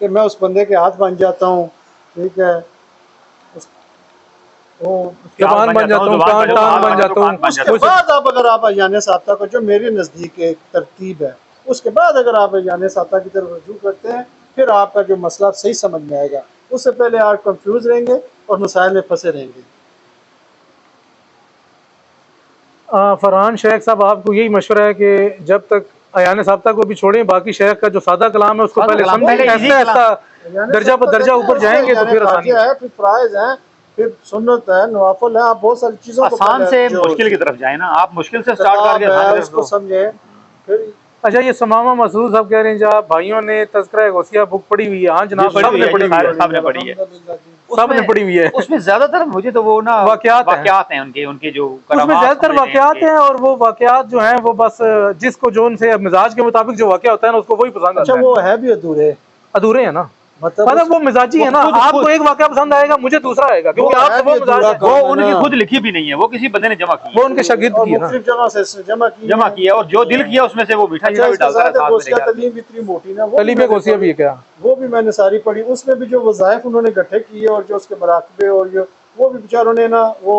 कि मैं उस बंदे के हाथ बन जाता हूँ, ठीक है, जबान बन जाता हूँ, कान टांग बन जाता हूँ। उसके बाद आप अगर आप अयान साफ्ता को, जो मेरे नज़दीक एक तरतीब है, उसके बाद अगर आप अयान साफ्ता की तरफ रुजू करते हैं, फिर आपका जो मसला सही समझ में आएगा। उससे पहले आप कंफ्यूज रहेंगे और मसाइल में फंसे रहेंगे। फरहान शेख साहब, आपको यही मशवरा है कि जब तक अयान साबता को भी छोड़ें, बाकी शेख का जो सादा कलाम है उसको सादा पहले कलाम, समझें, पहले इजी ऐसा दर्जा पर दर्जा ऊपर जाएंगे तो फिर आसानी है। फिर फराइज है, फिर सुन्नत है, नवाफिल है, आप बहुत सारी चीजों को आसान से जो मुश्किल की तरफ जाए ना, आप मुश्किल से स्टार्ट किताब करके आसान है की तरफ उसको दो। समझे। फिर अच्छा, ये समामा मसूद साहब कह रहे हैं जहाँ भाइयों ने तज़किरा गौसिया बुक पढ़ी हुई है। हाँ जनाब, पढ़ी हुई सबने है, पढ़ी हुई है, सबने पढ़ी है। अल्हम्दुलिल्लाह जी। सबने पढ़ी हुई है। उसमें ज्यादातर मुझे तो वो ना वाक़यात हैं। वाक़यात हैं उनके, उनके जो उसमें करामात ज्यादातर समझते वाक़यात उनके। हैं, और वो वाक़यात जो हैं वो बस जिसको जो उनसे मिजाज के मुताबिक जो वाक़या होता है ना उसको वही पसंद अच्छा आता वो है। है भी अधूरे, अधूरे हैं ना, मतलब मतलब वो मिजाजी है ना, खुद- आपको खुद- एक वाक़या पसंद आएगा, मुझे दूसरा आएगा, क्योंकि वो आप है वो भी मिजाज अधूरा है। काम। वो उनकी खुद लिखी भी नहीं है, वो किसी बंदे ने जमा की वो है, उनके शागिर्द और की है ना। मुख्तलिफ जगह से जमा की जमा किया, और जो दिल किया उसमें से वो मीठा अच्छा मीठा भी इसके डालता साथ रहता है गौसिया मेरे ख्याल तलीम भी इतनी मोटी ना, वो तलीब भी मैंने गौसिया भी है क्या? वो भी मैंने सारी पढ़ी। उसमें भी जो वज़ाइफ उन्होंने इकट्ठे किए और जो उसके मराकबे और जो वो भी बेचारों ने ना वो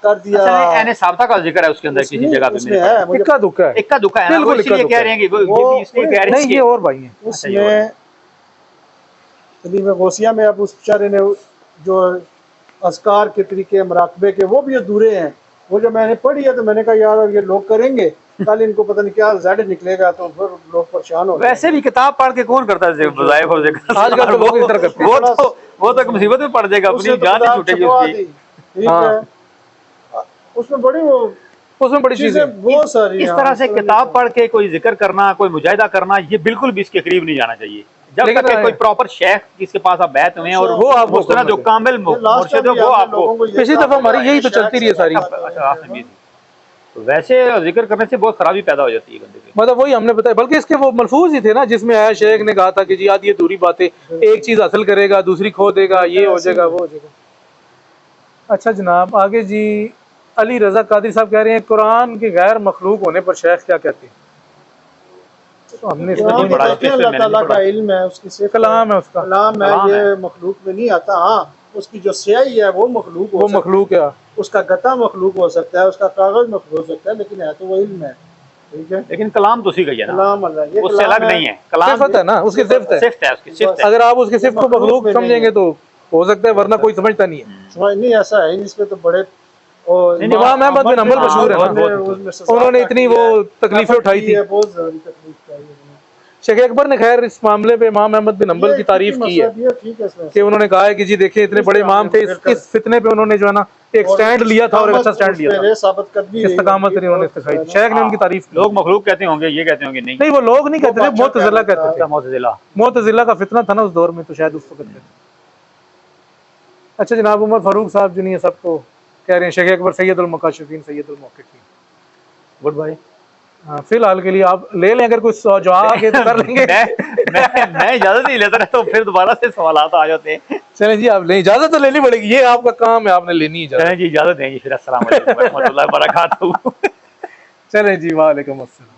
कर से। दिया। अच्छा, एने साबता का जिक्र है उसके अंदर किसी जगह पे उसमें मेरे है पास। मुझे इक्का दुक्का है। इक्का दुक्का है ना, वो बिल्कुल इसलिए इक्का कह दुक्का रहे हैं कि वो वो- ये इसलिए कह रहे नहीं, हैं ये कि और भाई हैं। उसमें तलीम गौसिया में अब उस बेचारे ने जो अस्कार के तरीके मराकबे के वो भी अधूरे हैं। वो जो मैंने पढ़ी है तो मैंने कहा यार ये लोग करेंगे, कल इनको पता नहीं क्या रिजल्ट निकलेगा, तो फिर लोग परेशान हो वैसे भी किताब पढ़ के कौन करता है वज़ाइफ और जिक्र? आजकल तो लोग इस तरह करते हैं। वो तो एक मुसीबत में पड़ जाएगा, अपनी जान नहीं छूटेगी उसकी। ठीक हाँ। है, उसमें बड़ी वो उसमें बड़ी चीजें चीजें बहुत सारी इस हैं। तरह से किताब पढ़ के कोई जिक्र करना, कोई मुजाहिदा करना, ये बिल्कुल भी इसके करीब नहीं जाना चाहिए जब लेकिन तक कि कोई प्रॉपर शेख जिसके पास आप बैठ हुए हैं और वो आपको उस तरह जो करना कामिल मुर्शिद हो वो आपको। पिछली दफा हमारी यही तो चलती रही है सारी। अच्छा, आपने भी दी। तो वैसे जिक्र करने से बहुत खराबी पैदा हो जाती है बंदे की। मतलब वही हमने बताया, बल्कि इसके वो मलफूज ही थे ना जिसमें आया शेख ने कहा था कि जी याद ये दूरी बातें, एक चीज हासिल करेगा दूसरी खो देगा, ये हो जाएगा वो हो जाएगा। अच्छा जनाब, आगे जी अली रजा कादरी साहब कह रहे हैं कुरान के गैर मखलूक होने पर शेख क्या कहते हैं? तो हमने इसमें कुरान नहीं बड़ा पढ़ा। है। अल्लाह ताला का इल्म है, उसकी सिर्फ कलाम है उसका, कलाम है, कलाम ये है। मखलूक में नहीं आता। हाँ, उसकी जो स्याही है वो मखलूक वो मखलूक है। उसका गता मखलूक हो सकता है, उसका कागज मखलूक हो सकता है, लेकिन है तो वो इल्म है। ठीक है, लेकिन कलाम तो उसी का ही है ना, कलाम अल्लाह, ये उससे कलाम अलग नहीं है। कलाम सिफत है ना, उसकी सिफत है। सिफ्त है, उसकी सिफ्त है। अगर आप उसके सिर्फ को मखलूक मखलूक में नहीं समझेंगे है। तो हो सकता है, वरना कोई समझता नहीं है। समझ नहीं, ऐसा है इसमें तो बड़े और नहीं, इमाम अहमद बिन हंबल मशहूर है ना, उन्होंने इतनी वो तकलीफें उठाई थी। बहुत ज़्यादा तकलीफ उठाई है। शेख अकबर ने खैर इस मामले पे इमाम अहमद बिन हंबल की तारीफ की है ठीक है इसमें। कि उन्होंने कहा है कि जी देखिए इतने बड़े इमाम थे, इस फितने पे उन्होंने जो है ना एक स्टैंड लिया था और एक अच्छा स्टैंड लिया था, साबित कदमी रही इस्तकामत उनकी, उन्होंने दिखाई थी। शेख ने उनकी तारीफ की। लोग मखलूक कहते होंगे, ये कहते होंगे नहीं, नहीं, वो लोग नहीं कहते थे, बादशाह मुतज़िला कहता कहते थे। मुतज़िला। मुतज़िला का फितना था ना उस दौर में, तो शायद उस वक्त कहते थे। अच्छा जनाब, उमर फारूक साहब जो नहीं है सबको कह रहे हैं शेख अकबर सैयदुल मुकाशिफीन सैयदुल मुहक्किकीन। Goodbye. हाँ, फिलहाल के लिए आप ले लें, अगर कुछ जो आगे तो कर लेंगे। मैं इजाजत नहीं लेता तो फिर दोबारा से सवालात आ जाते हैं। चलें जी, आप लें, इजाजत तो लेनी पड़ेगी, ये आपका काम है, आपने लेनी इजाजत। चलें जी, इजाजत देंगे फिर। अस्सलाम वालेकुम व रहमतुल्लाहि व बरकातहू। चलें जी, वालेकुम अस्सलाम।